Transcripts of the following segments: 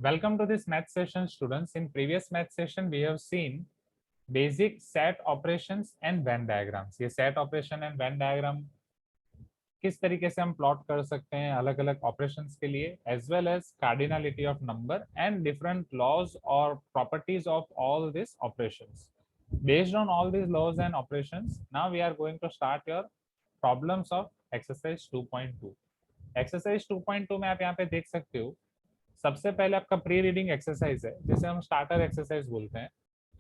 Welcome to this math session, students. In previous math session, we have seen basic set operations and Venn diagrams. ये set operation and Venn diagram किस तरीके से हम plot कर सकते हैं अलग अलग ऑपरेशंस के लिए, as well as cardinality of number and different laws or properties of all these operations. Based on all these laws and operations, now we are going to start your problems of exercise 2.2. Exercise 2.2 में आप यहाँ पे देख सकते हो, सबसे पहले आपका प्री रीडिंग एक्सरसाइज है जिसे हम स्टार्टर एक्सरसाइज बोलते हैं।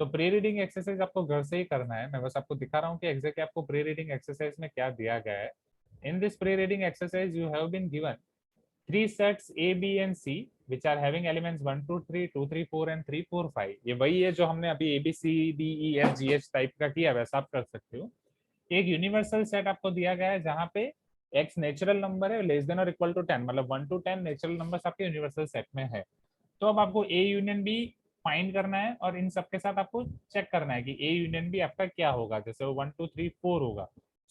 तो प्री रीडिंग एक्सरसाइज आपको घर से ही करना है। मैं बस आपको दिखा रहा हूँ कि एग्जैक्टली आपको प्री रीडिंग एक्सरसाइज में क्या दिया गया है। In this pre reading exercise you have been given 3 sets A, B and C which are having elements 1 2 3 2 3 4 and 3 4 5। ये वही है जो हमने अभी ABCDEFGH टाइप का किया, वैसा आप कर सकते हो। एक यूनिवर्सल सेट आपको दिया गया है जहां पे x नेचुरल नंबर है लेस देन और इक्वल टू 10, मतलब 1 to 10 नेचुरल नंबर्स आपके यूनिवर्सल सेट में है। तो अब आपको A यूनियन B फाइंड करना है और इन सबके साथ आपको चेक करना है कि A यूनियन B आपका क्या होगा। जैसे वो 1 2 3 4 होगा,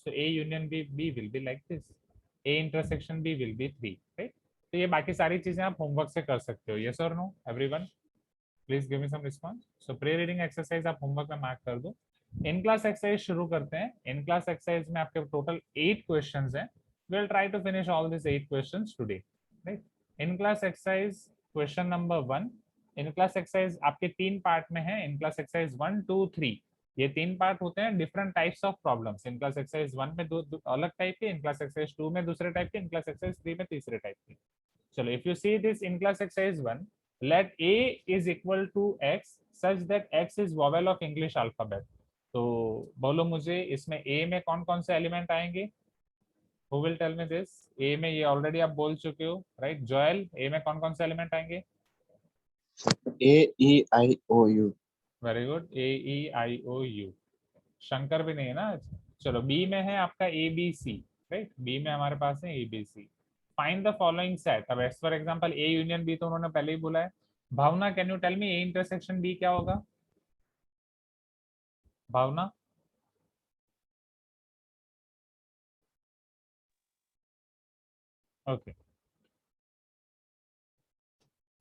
सो A union B will be like this, A intersection B will be 3, right. तो ये बाकी सारी चीजें आप होमवर्क से कर सकते हो। यस और no everyone, please give me some response. So pre reading exercise आप होमवर्क में मार्क कर दो। इन क्लास एक्सरसाइज शुरू करते हैं। इन क्लास एक्सरसाइज में आपके टोटल 8 क्वेश्चंस हैं। we'll try to finish all these 8 questions today, right? In class exercise question number 1, in class exercise आपके 3 पार्ट में है। इन क्लास एक्सरसाइज 1 2 3 ये 3 पार्ट होते हैं different types of problems. In class exercise 1 में दो अलग टाइप के, इन क्लास एक्सरसाइज 2 में दूसरे टाइप के, इन क्लास एक्सरसाइज 3 में तीसरे टाइप के। चलो, if you see this in class exercise 1, let a is equal to x such that x is vowel of English alphabet। तो बोलो मुझे इसमें a में कौन कौन से एलिमेंट आएंगे? Who will tell me this? A में ये ऑलरेडी आप बोल चुके हो, राइट? जोएल, A में कौन कौन से एलिमेंट आएंगे? A E I O U। Very good, A E I O U। Shankar भी नहीं है ना आज। चलो, B में है आपका A B C, right? B में हमारे पास है A B C। Find the following set. अब as for example A union B तो उन्होंने पहले ही बोला है। Bhavna, can you tell me A intersection B क्या होगा? Bhavna, okay,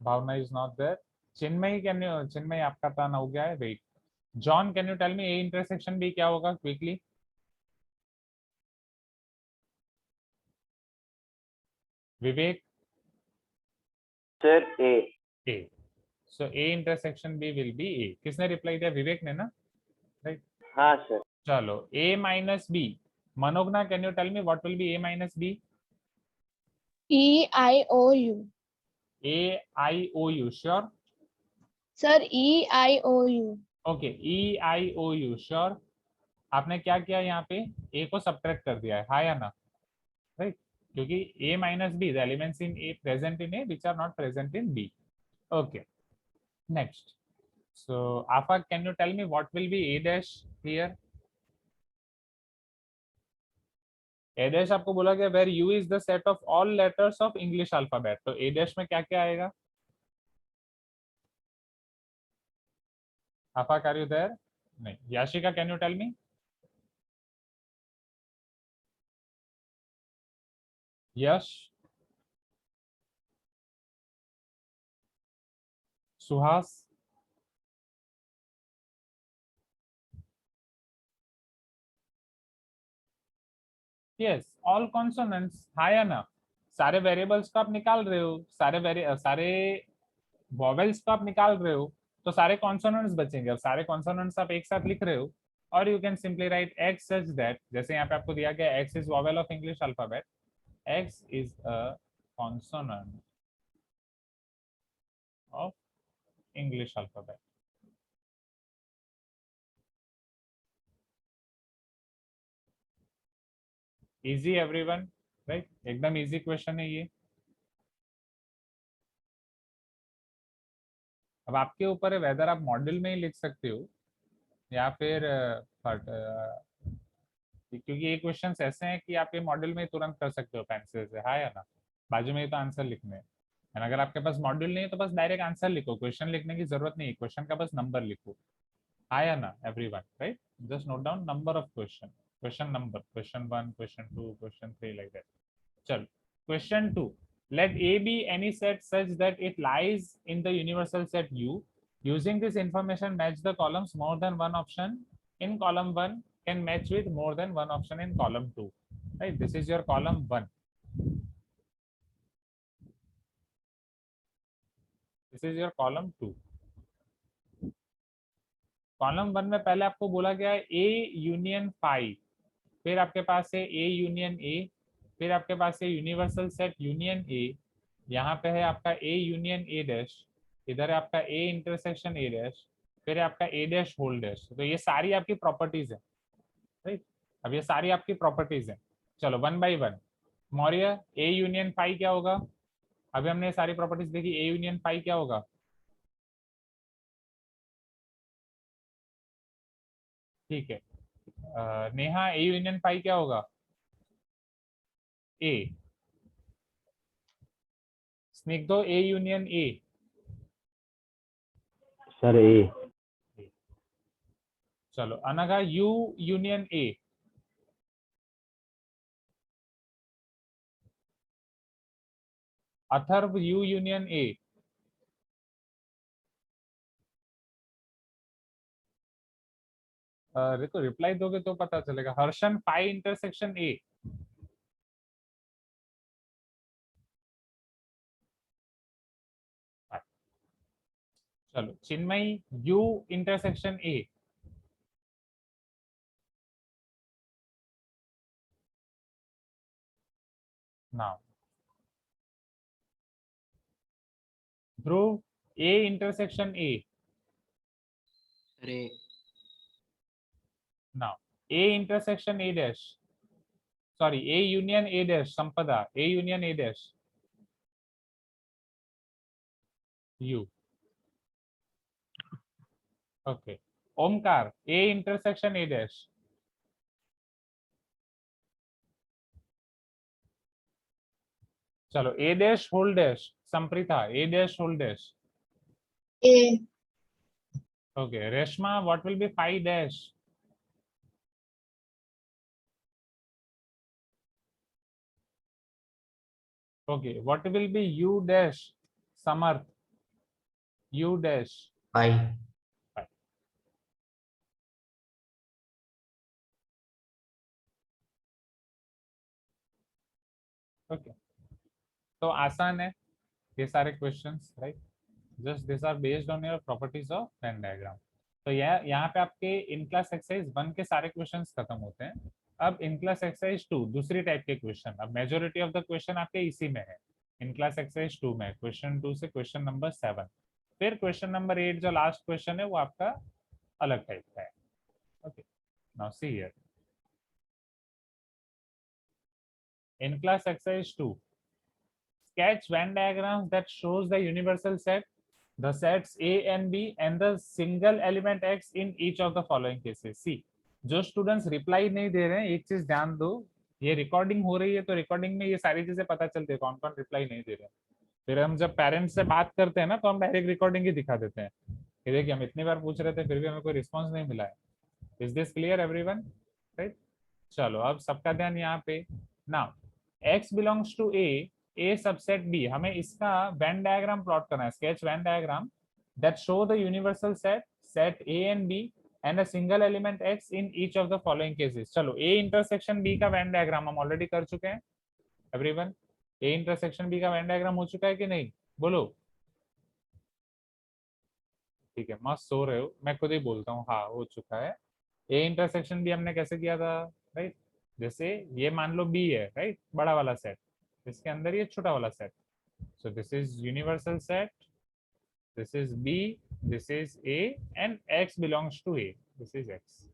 Bhavna is not there. Chinmayi, can you, Chinmayi आपका टर्न हो गया है, wait. John, can you tell me A intersection B क्या होगा quickly? Vivek, sir A. A, so A intersection B will be A। किसने reply दिया? विवेक ने ना, राइट? हाँ सर। चलो, A minus B। Manogna, can you tell me what will be A minus B? E I O U। A I O U, sure? Sir E I O U। Okay, E I O U, sure? आपने क्या किया यहाँ पे? A को subtract कर दिया है, हाँ या ना? राइट, क्योंकि A minus B, the elements in A present in A which are not present in B। Okay, next, so Afaq, can you tell me what will be A dash here? A dash आपको बोला गया where U is the set of all letters of English alphabet। तो A dash में क्या क्या आएगा? Afaq, are you there? नहीं। Yashika, can you tell me? Yash, Suhas, yes, all consonants, हाँ या ना? सारे वेरिएबल्स को आप निकाल रहे हो, सारे वॉवेल्स को आप निकाल रहे हो, तो सारे कॉन्सोनेंट्स बचेंगे। अब सारे कॉन्सोनेंट्स आप एक साथ लिख रहे हो, और you can simply write x such that, जैसे यहाँ पे आपको दिया गया x is vowel of English alphabet, x is a consonant of English alphabet। Easy everyone, right? एकदम इजी क्वेश्चन है ये। अब आपके ऊपर है वेदर आप मॉड्यूल में ही लिख सकते हो या फिर क्योंकि ये क्वेश्चंस ऐसे हैं कि आप ये मॉड्यूल में ही तुरंत कर सकते हो पेंसिल से, हाँ या ना? बाजू में ही तो आंसर लिखने हैं। And अगर आपके पास मॉड्यूल नहीं है तो बस डायरेक्ट आंसर लिखो, क्वेश्चन लिखने की जरूरत नहीं है, क्वेश्चन का बस नंबर लिखो, हाँ या ना everyone, right? Just note down number of question, question number, question 1, question 2, question 3, like that. चलो, question 2, let A be any set such that it lies in the universal set U. Using this information, match the columns. More than one option in column 1 can match with more than one option in column 2. Right, this is your column 1. This is your column 2. Column 1 में पहले आपको बोला गया है A union phi, फिर आपके पास है A union A, फिर आपके पास है यूनिवर्सल सेट यूनियन A, यहाँ पे है आपका A यूनियन A डैश, इधर है आपका A इंटरसेक्शन A डैश, फिर है आपका A डैश होल डैश. तो ये सारी आपकी प्रॉपर्टीज है, राइट. अब ये सारी आपकी प्रॉपर्टीज है. चलो one by one. Maurya, A union phi क्या होगा? अभी हमने सारी प्रॉपर्टीज देखी. A यूनियन फाई क्या होगा? ठीक है. नेहा, A यूनियन फाई क्या होगा? A. Snigdho, A union A. Sir A. चलो Anagha, U union A. Atharva, U union A. देखो रिप्लाई दोगे तो पता चलेगा. Harshan, phi intersection A. चलो Chinmayi, U intersection A. Now Dhruv, A intersection A. अरे now A intersection A dash, sorry A union A dash. Sampada, A union A dash. U. Okay. Omkar, A intersection A dash. चलो A dash whole dash. Sampreeta, A dash whole dash. A. Okay, Reshma, what will be phi dash? Okay, what will be U dash? Samarth, U dash. I. Okay, तो आसान है ये सारे questions, right. Just this are based on your properties of Venn diagram. तो यह यहाँ पे आपके इन क्लास एक्सरसाइज 1 के सारे क्वेश्चंस खत्म होते हैं. अब इन क्लास एक्सरसाइज 2 दूसरी टाइप के क्वेश्चन. अब मेजोरिटी ऑफ द क्वेश्चन आपके इसी में है. इन क्लास एक्सरसाइज 2 में क्वेश्चन 2 से क्वेश्चन नंबर 7, फिर क्वेश्चन नंबर 8 जो लास्ट क्वेश्चन है वो आपका अलग टाइप का है. Okay, now see here. In class exercise 2, sketch Venn diagrams that shows the universal set, the sets A and B, and the single element X in each of the following cases. See, जो students reply नहीं दे रहे हैं, एक चीज ध्यान दो, ये recording हो रही है तो रिकॉर्डिंग में ये सारी चीजें पता चलती है कौन कौन रिप्लाई नहीं दे रहे हैं. फिर हम जब पेरेंट्स से बात करते हैं ना तो हम डायरेक्ट रिकॉर्डिंग ही दिखा देते हैं कि देखिए हम इतनी बार पूछ रहे थे फिर भी हमें कोई रिस्पॉन्स नहीं मिला है. Is this clear everyone? Right. चलो अब सबका ध्यान यहाँ पे. Now X belongs to A subset B. हमें इसका वेन डायग्राम प्लॉट करना है. Sketch Venn diagram that show the universal set A and B and a single element X in each of the following cases. चलो A intersection B का Venn diagram हम already कर चुके हैं. Everyone, A intersection B का Venn diagram हो चुका है कि नहीं? बोलो. ठीक है, मस्त सो रहे हो, मैं खुद ही बोलता हूँ. हाँ हो चुका है. A इंटरसेक्शन B हमने कैसे किया था? राइट, जैसे ये मान लो B है, राइट, बड़ा वाला सेट, इसके अंदर ये छोटा वाला set. So this is universal set, this is B, this is A and X belongs to A. This is X.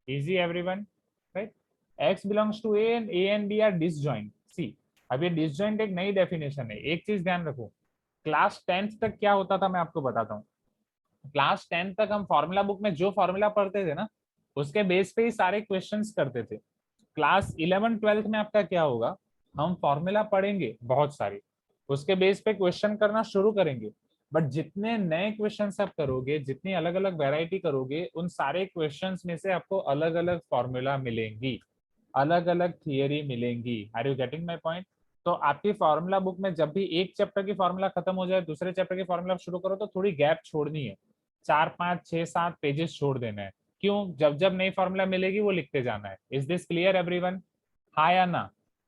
Easy everyone, right. X belongs to A and B are disjoint. सी, अब ये disjoint एक नई definition है. एक चीज ध्यान रखो, class 10th तक क्या होता था मैं आपको बताता हूँ. क्लास 10th तक हम फॉर्मूला बुक में जो फॉर्मूला पढ़ते थे ना उसके बेस पे ही सारे क्वेश्चंस करते थे. क्लास 11-12 में आपका क्या होगा, हम फॉर्मूला पढ़ेंगे बहुत सारे, उसके बेस पे क्वेश्चन करना शुरू करेंगे. बट जितने नए क्वेश्चंस आप करोगे, जितनी अलग अलग वैरायटी करोगे, उन सारे क्वेश्चंस में से आपको अलग अलग फॉर्मूला मिलेंगी, अलग अलग थियरी मिलेंगी. Are you getting my point? तो तो आपकी फॉर्मूला बुक में जब भी एक चैप्टर की फॉर्मूला खत्म हो जाए दूसरे चैप्टर की फॉर्मूला शुरू करो तो थोड़ी गैप छोड़नी है, 4 5 6 7 पेजेस छोड़ देना है। क्यों? जब जब नई फॉर्मूला मिलेगी वो लिखते जाना है। Is this clear everyone? हाँ या ना?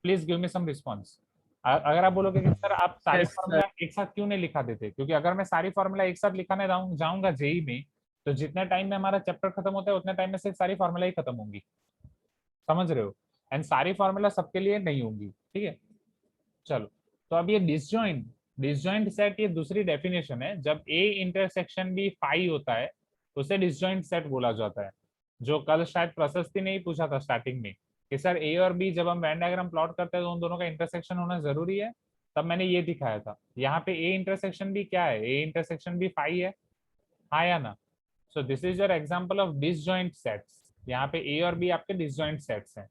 Please give me some response. अगर आप बोलोगे कि सर आप सारी फॉर्मूला एक साथ क्यों नहीं लिखा देते, क्योंकि अगर मैं सारी फॉर्मूला एक साथ लिखाने जाऊंगा जेई में, तो जितने टाइम में हमारा चैप्टर खत्म होता है उतने टाइम में सिर्फ सारी फॉर्मूला ही खत्म होंगी, समझ रहे हो? एंड सारी फॉर्मूला सबके लिए नहीं होंगी, ठीक है। चलो, तो अब ये डिसजॉइंट सेट ये दूसरी डेफिनेशन है। जब ए इंटरसेक्शन भी फाई होता है तो उसे डिसजॉइंट सेट बोला जाता है। जो कल शायद प्रशस्ति ने ही पूछा था स्टार्टिंग में कि सर ए और बी जब हम वेन डायग्राम प्लॉट करते हैं तो उन दोनों का इंटरसेक्शन होना जरूरी है, तब मैंने ये दिखाया था। यहाँ पे ए इंटरसेक्शन भी क्या है? ए इंटरसेक्शन भी फाई है, हाँ या ना? सो this is your example of disjoint sets. यहाँ पे ए और बी आपके डिसजॉइंट सेट्स हैं।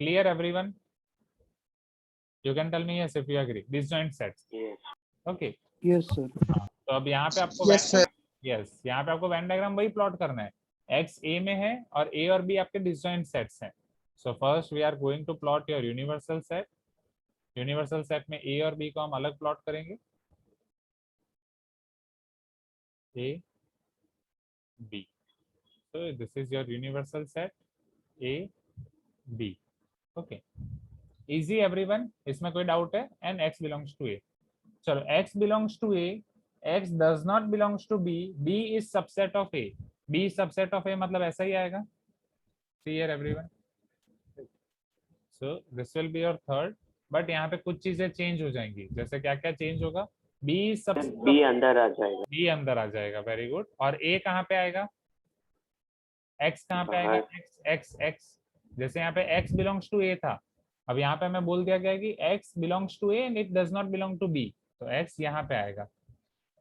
Clear everyone? You can tell me yes if you agree. Disjoint sets. Yes. Okay. Yes, sir. हाँ, तो अब यहाँ पे आपको Yes, sir. यस यहाँ पे आपको वेन डायग्राम वही प्लॉट करना है। एक्स ए में है और ए और बी आपके डिसजॉइंट सेट्स हैं। So first we are going to plot your universal set. Universal set में ए और बी को हम अलग प्लॉट करेंगे। A B, so this is your universal set A B. Okay, easy everyone, इसमें कोई डाउट है? And x belongs to A. चलो, x belongs to A, x does not belongs to B, B is subset of A. B is subset of A मतलब ऐसा ही आएगा। See here everyone. So this will be your third, but यहाँ पे कुछ चीजें change हो जाएंगी। जैसे क्या क्या चेंज होगा? B is subset B of अंदर आ जाएगा। B अंदर आ जाएगा, वेरी गुड। और A कहाँ पे आएगा? x कहाँ पे आएगा? x। जैसे यहाँ पे x belongs to A था, अब यहाँ पे मैं बोल दिया गया कि x belongs to A and it does not belong to B, तो x यहाँ पे आएगा,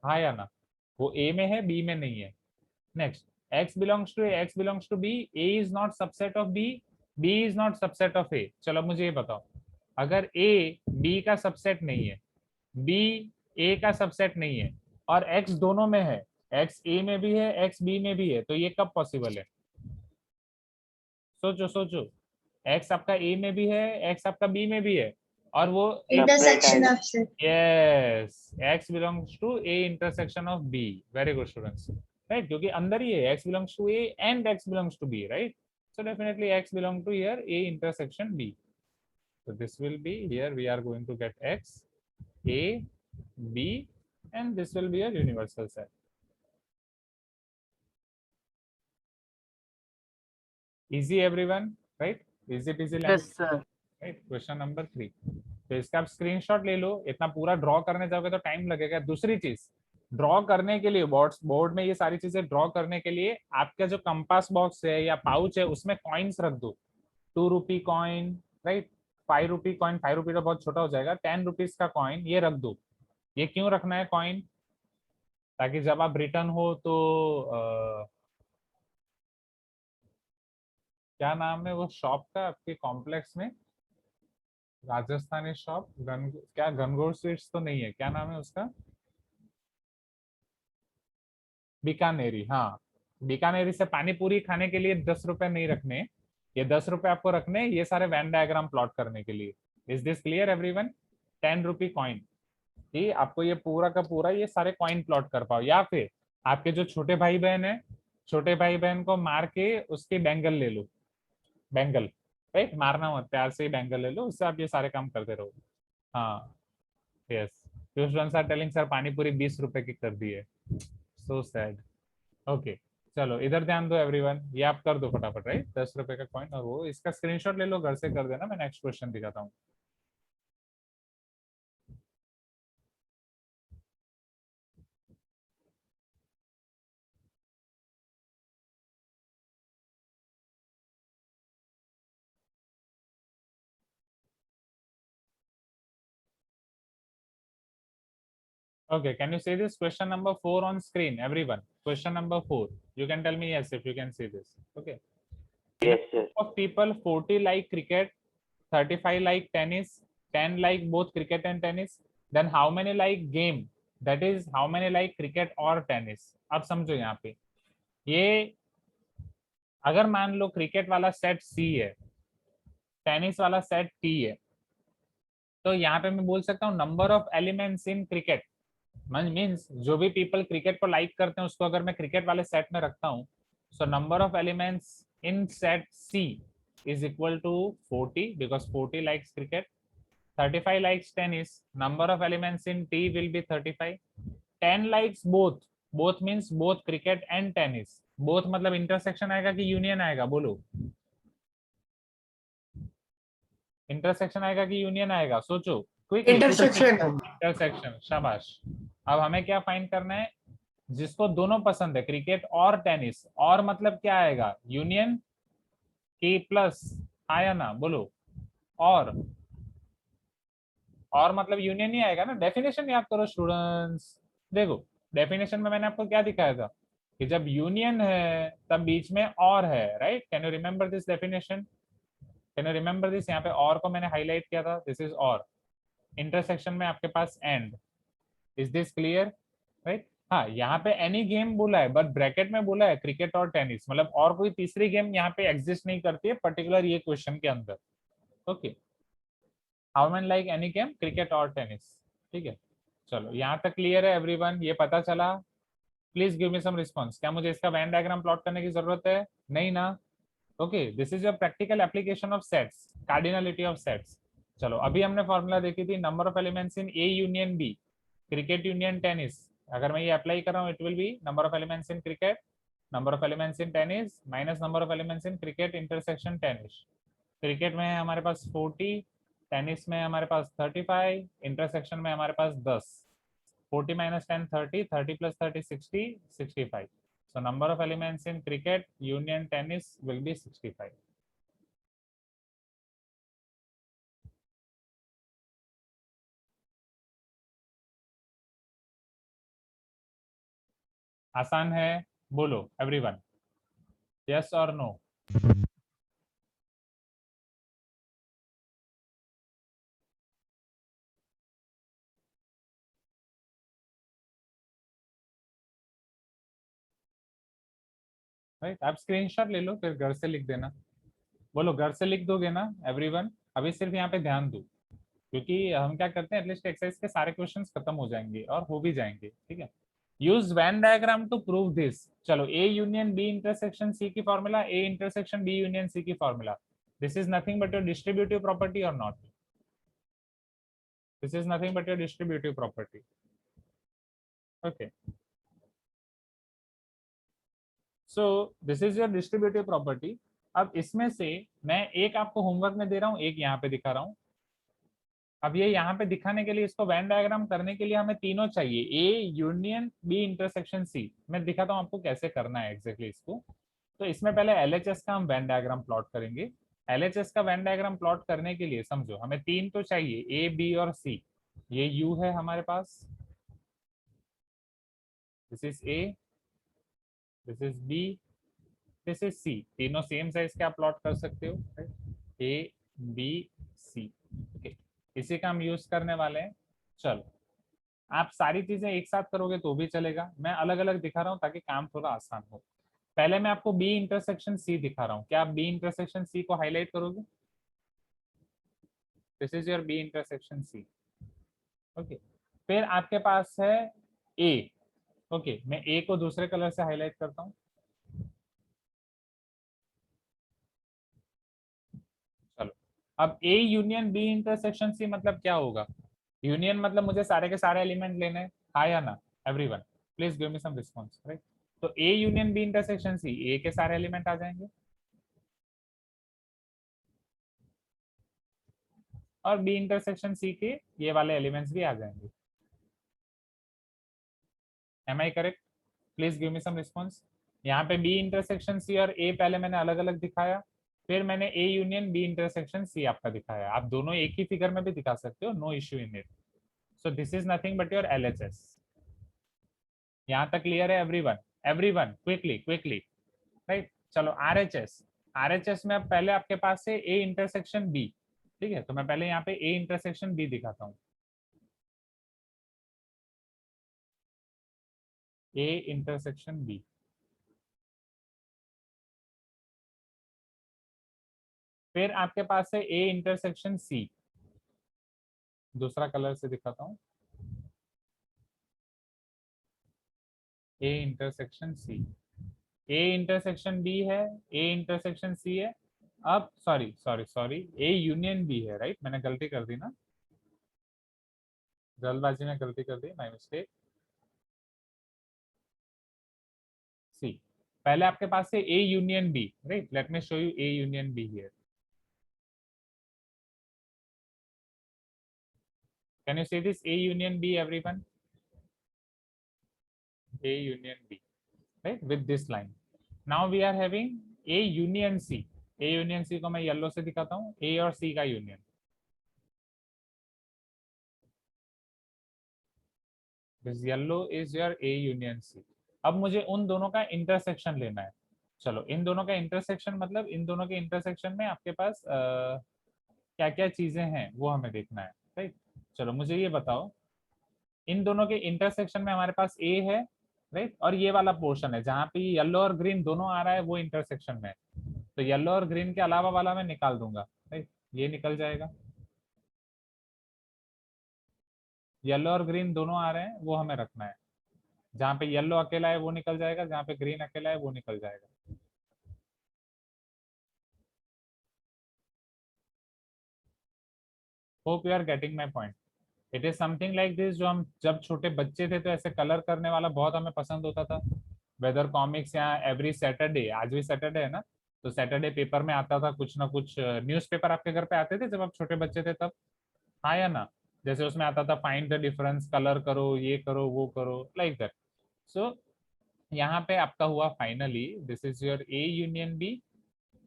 हाँ या ना? वो A में है, B में नहीं है। Next, x belongs to A, x belongs to B, A is not subset of B, B is not subset of A। चलो अब मुझे ये बताओ, अगर A B का सबसेट नहीं है, B A का सबसेट नहीं है और x दोनों में है, x A में भी है x B में भी है, तो ये कब पॉसिबल है? सोचो सोचो, x आपका A में भी है, x आपका B में भी है, और वो Intersection of set. Yes, x belongs to A intersection of B। Very good students, right, क्योंकि अंदर ही है, x belongs to A and x belongs to B, right? So definitely x belong to here A intersection B. So this will be, here we are going to get x, A, B, and this will be a universal set. Easy everyone, right? Easy peasy language. Yes, sir. Right, question number 3। तो इसका आप screenshot ले लो। इतना पूरा draw करने जाओगे तो time लगेगा। दूसरी चीज, ड्रॉ करने के लिए बोर्ड में ये सारी चीजें ड्रॉ करने के लिए आपका जो कंपास बॉक्स है या पाउच है उसमें कॉइन्स रख दो। 2 rupee coin, right, 5 rupee coin, 5 रुपी तो बहुत छोटा हो जाएगा, 10 रुपीज का कॉइन ये रख दो। ये क्यों रखना है कॉइन? ताकि जब आप रिटर्न हो तो क्या नाम है वो शॉप का आपके कॉम्प्लेक्स में? राजस्थानी शॉप, क्या गनगौर स्वीट्स तो नहीं है, क्या नाम है उसका? बीकानेरी, हाँ। बीकानेरी से पानी पूरी खाने के लिए 10 रुपए नहीं रखने, ये 10 रुपए आपको रखने ये सारे वैन डायग्राम प्लॉट करने के लिए। Is this clear everyone? 10 rupee coin, कि आपको ये पूरा का पूरा ये सारे कॉइन प्लॉट कर पाओ। या फिर आपके जो छोटे भाई बहन है, छोटे भाई बहन को मार के उसकी बैंगल ले लो, बैंगल, राइट, मारना मत, प्यार से ही बैंगल ले लो, उससे आप ये सारे काम करते रहो। हाँ, yes, students are telling sir pani puri 20 रुपए की कर दी है, सो सैड। ओके, चलो इधर ध्यान दो एवरीवन, ये आप कर दो फटाफट, राइट, 10 रुपए का कॉइन, और वो इसका स्क्रीनशॉट ले लो, घर से कर देना। मैं नेक्स्ट क्वेश्चन दिखाता हूँ। Okay, can you see this question number 4 on screen, everyone? Question number 4. You can tell me yes if you can see this. Okay. Yes, sir. Of people, 40 like cricket, 35 like tennis, 10 like both cricket and tennis. Then how many like game? That is how many like cricket or tennis? अब समझो यहाँ पे, ये अगर मान लो cricket वाला set C है, tennis वाला सेट T है, तो यहाँ पे मैं बोल सकता हूँ number of elements in cricket, means जो भी पीपल क्रिकेट को लाइक करते हैं उसको अगर मैं क्रिकेट वाले सेट में रखता हूँ, so number of elements in set C is equal to 40 because 40 likes cricket. 35 likes tennis. Number of elements in T will be 35. 10 likes both. Both means both cricket and tennis. Both मतलब intersection आएगा कि union आएगा, बोलो। Intersection आएगा कि union आएगा, सोचो quickly. Intersection. Intersection, शाबाश। अब हमें क्या फाइंड करना है, जिसको दोनों पसंद है, क्रिकेट और टेनिस। और मतलब क्या आएगा, यूनियन की प्लस, आया ना, बोलो। और मतलब यूनियन ही आएगा ना। डेफिनेशन याद करो स्टूडेंट्स। देखो डेफिनेशन में मैंने आपको क्या दिखाया था कि जब यूनियन है तब बीच में और है, right. Can you remember this definition, can you remember this. यहाँ पे और को मैंने हाईलाइट किया था, दिस इज और। इंटरसेक्शन में आपके पास and. Is this clear, right. हाँ, यहाँ पे एनी गेम बोला है बट ब्रैकेट में बोला है क्रिकेट और टेनिस, मतलब और कोई तीसरी गेम यहाँ पे एग्जिस्ट नहीं करती है पर्टिकुलर ये क्वेश्चन के अंदर। Okay, how man like any game, cricket और टेनिस। ठीक है, चलो यहाँ तक क्लियर है एवरीवन, ये पता चला। Please give me some response. क्या मुझे इसका वेन डायग्राम प्लॉट करने की जरूरत है? नहीं ना। Okay, this is your practical application of sets, cardinality of sets. चलो अभी हमने फॉर्मूला देखी थी, number of elements in A union B, cricket union tennis. अगर मैं ये अप्लाई कर रहा हूँ, it will be number of elements in cricket, number of elements in tennis minus number of elements in cricket intersection tennis. Cricket में है हमारे पास 40, tennis में हमारे पास 35, इंटरसेक्शन में हमारे पास 10। 40 minus 10 30, 30 plus 30 60, 65. So number of elements in cricket union tennis will be 65. आसान है, बोलो एवरीवन, यस और नो। राइट, आप स्क्रीनशॉट ले लो फिर घर से लिख देना। बोलो, घर से लिख दोगे ना एवरीवन? अभी सिर्फ यहाँ पे ध्यान दो, क्योंकि हम क्या करते हैं, एटलीस्ट एक्सरसाइज के सारे क्वेश्चंस खत्म हो जाएंगे और हो भी जाएंगे। ठीक है, use Venn diagram to prove this. चलो, A union B intersection C की formula, A intersection B union C की formula. This is nothing but your distributive property और not? This is nothing but your distributive property. Okay. So this is your distributive property. अब इसमें से मैं एक आपको homework में दे रहा हूँ, एक यहाँ पे दिखा रहा हूँ। अब ये यहाँ पे दिखाने के लिए, इसको वेन डायग्राम करने के लिए हमें तीनों चाहिए, A union B intersection C. मैं दिखाता हूँ आपको कैसे करना है एग्जैक्टली इसको। तो इसमें पहले एलएचएस का हम वेन डायग्राम प्लॉट करेंगे। एलएचएस का वेन डायग्राम प्लॉट करने के लिए समझो, हमें तीन तो चाहिए, ए बी और सी। ये यू है हमारे पास, this is A, this is B, this is C. तीनों सेम साइज के आप प्लॉट कर सकते हो, ए बी सी। ओके, इसी का हम यूज करने वाले हैं। चलो, आप सारी चीजें एक साथ करोगे तो भी चलेगा, मैं अलग अलग दिखा रहा हूँ ताकि काम थोड़ा आसान हो। पहले मैं आपको बी इंटरसेक्शन सी दिखा रहा हूँ, क्या आप बी इंटरसेक्शन सी को हाईलाइट करोगे? This is your B intersection C. Okay, फिर आपके पास है ए। ओके, मैं ए को दूसरे कलर से हाईलाइट करता हूँ। चलो, अब A union B intersection C मतलब क्या होगा? यूनियन मतलब मुझे सारे के सारे एलिमेंट लेने हैं, हाँ या ना everyone? Please give me some response, right. तो A union B intersection C, A के सारे एलिमेंट आ जाएंगे और बी इंटरसेक्शन सी के ये वाले एलिमेंट्स भी आ जाएंगे। Am I correct? Please give me some response. यहाँ पे बी इंटरसेक्शन सी और ए पहले मैंने अलग अलग दिखाया, फिर मैंने A union B intersection C आपका दिखाया। आप दोनों एक ही फिगर में भी दिखा सकते हो, no issue in it. So this is nothing but your LHS. यहाँ तक क्लियर है everyone? Everyone quickly quickly, right. चलो, आरएचएस। आरएचएस में अब पहले आपके पास है ए इंटरसेक्शन बी। ठीक है, तो मैं पहले यहाँ पे ए इंटरसेक्शन बी दिखाता हूँ। ए इंटरसेक्शन बी, फिर आपके पास है ए इंटरसेक्शन सी। दूसरा कलर से दिखाता हूँ, A intersection C, A intersection B है, A इंटरसेक्शन C है। अब सॉरी A यूनियन B है, राइट? मैंने गलती कर दी ना, जल्दबाजी में गलती कर दी, माय मिस्टेक। सी, पहले आपके पास है A union B, right? Let me show you A union B here. Can you see this A union B everyone? A union B, right, with this line. Now we are having A union C. A union C को मैं yellow से दिखाता हूँ, A और C का union. This yellow is your A union C. अब मुझे उन दोनों का इंटरसेक्शन लेना है। चलो, इन दोनों का इंटरसेक्शन मतलब इन दोनों के इंटरसेक्शन में आपके पास क्या क्या चीजें हैं वो हमें देखना है, राइट? चलो मुझे ये बताओ, इन दोनों के इंटरसेक्शन में हमारे पास A है, राइट? और ये वाला पोर्शन है जहाँ पे येलो और ग्रीन दोनों आ रहा है, वो इंटरसेक्शन में है। तो येलो और ग्रीन के अलावा वाला मैं निकाल दूंगा, राइट? ये निकल जाएगा। येलो और ग्रीन दोनों आ रहे हैं, वो हमें रखना है। जहाँ पे येलो अकेला है वो निकल जाएगा, जहाँ पे ग्रीन अकेला है वो निकल जाएगा। Hope you are getting my point. It is something like this, जो हम जब छोटे बच्चे थे तो ऐसे कलर करने वाला बहुत हमें पसंद होता था। वेदर कॉमिक्स या एवरी सैटरडे, आज भी सैटरडे है ना, तो सैटरडे पेपर में आता था कुछ ना कुछ। न्यूज़पेपर आपके घर पे आते थे जब आप छोटे बच्चे थे तब? हाँ या ना? जैसे उसमें आता था फाइंड द डिफरेंस, कलर करो, ये करो, वो करो, लाइक दैट। सो यहाँ पे आपका हुआ finally, this is your A union B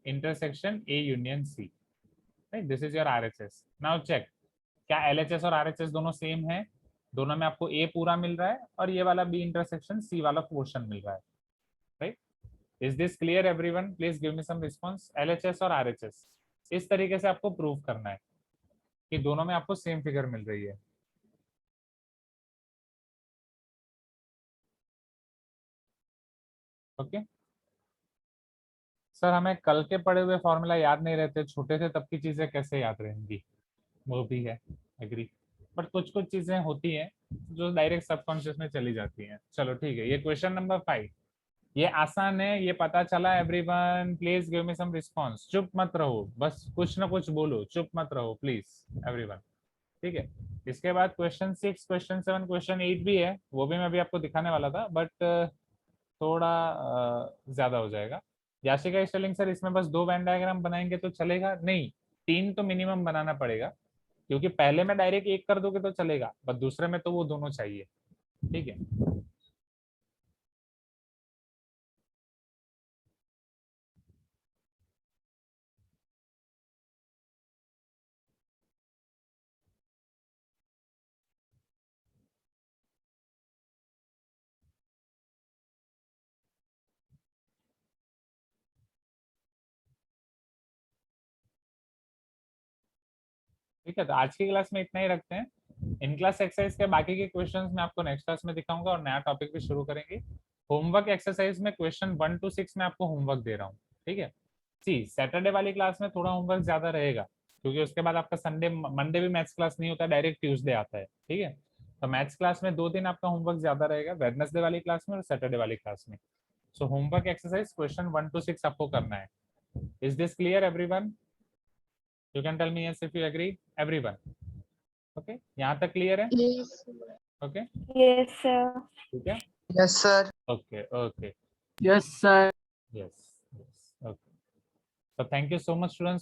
intersection A union C, right? This is your RHS। Now check, क्या LHS और RHS दोनों सेम है? दोनों में आपको A पूरा मिल रहा है और ये वाला B इंटरसेक्शन C वाला पोर्शन मिल रहा है, right? Is this clear everyone? Please give me some response. LHS और RHS इस तरीके से आपको प्रूव करना है कि दोनों में आपको सेम फिगर मिल रही है। ओके सर, हमें कल के पढ़े हुए फॉर्मूला याद नहीं रहते, छोटे थे तब की चीजें कैसे याद रहेंगी? वो भी है, एग्री। बट कुछ कुछ चीजें होती हैं जो डायरेक्ट सबकॉन्शियस में चली जाती हैं। चलो ठीक है, ये क्वेश्चन नंबर 5, ये आसान है, ये पता चला everyone? Please give me some response. चुप मत रहो, बस कुछ ना कुछ बोलो, चुप मत रहो प्लीज एवरीवन, ठीक है? इसके बाद क्वेश्चन 6, क्वेश्चन 7, क्वेश्चन 8 भी है, वो भी मैं अभी आपको दिखाने वाला था, बट थोड़ा ज्यादा हो जाएगा। याशिका इज टेलिंग सर इसमें बस 2 वेन डायग्राम बनाएंगे तो चलेगा? नहीं, 3 तो मिनिमम बनाना पड़ेगा, क्योंकि पहले में डायरेक्ट एक कर दोगे तो चलेगा, बट दूसरे में तो वो दोनों चाहिए, ठीक है? ठीक है, तो आज की क्लास में इतना ही रखते हैं। इन क्लास एक्सरसाइज के बाकी के क्वेश्चंस मैं आपको नेक्स्ट क्लास में दिखाऊंगा और नया टॉपिक भी शुरू करेंगे। होमवर्क एक्सरसाइज में क्वेश्चन 1 to 6 में आपको होमवर्क दे रहा हूँ, ठीक है? सी, सैटरडे वाली क्लास में थोड़ा होमवर्क ज्यादा रहेगा, क्योंकि उसके बाद आपका संडे मंडे भी मैथ्स क्लास नहीं होता, डायरेक्ट ट्यूसडे आता है, ठीक है? तो मैथ्स क्लास में 2 दिन आपका होमवर्क ज्यादा रहेगा, वेडनेसडे वाली क्लास में और सैटरडे वाली क्लास में। So homework exercise question 1 to 6 आपको करना है। Is this clear everyone? You can tell me yes if you agree everyone. Okay, यहाँ तक क्लियर है? Yes. Okay, Yes, sir. ठीक है, Yes, sir. Okay okay, Yes, sir. Yes yes, okay. So thank you so much students.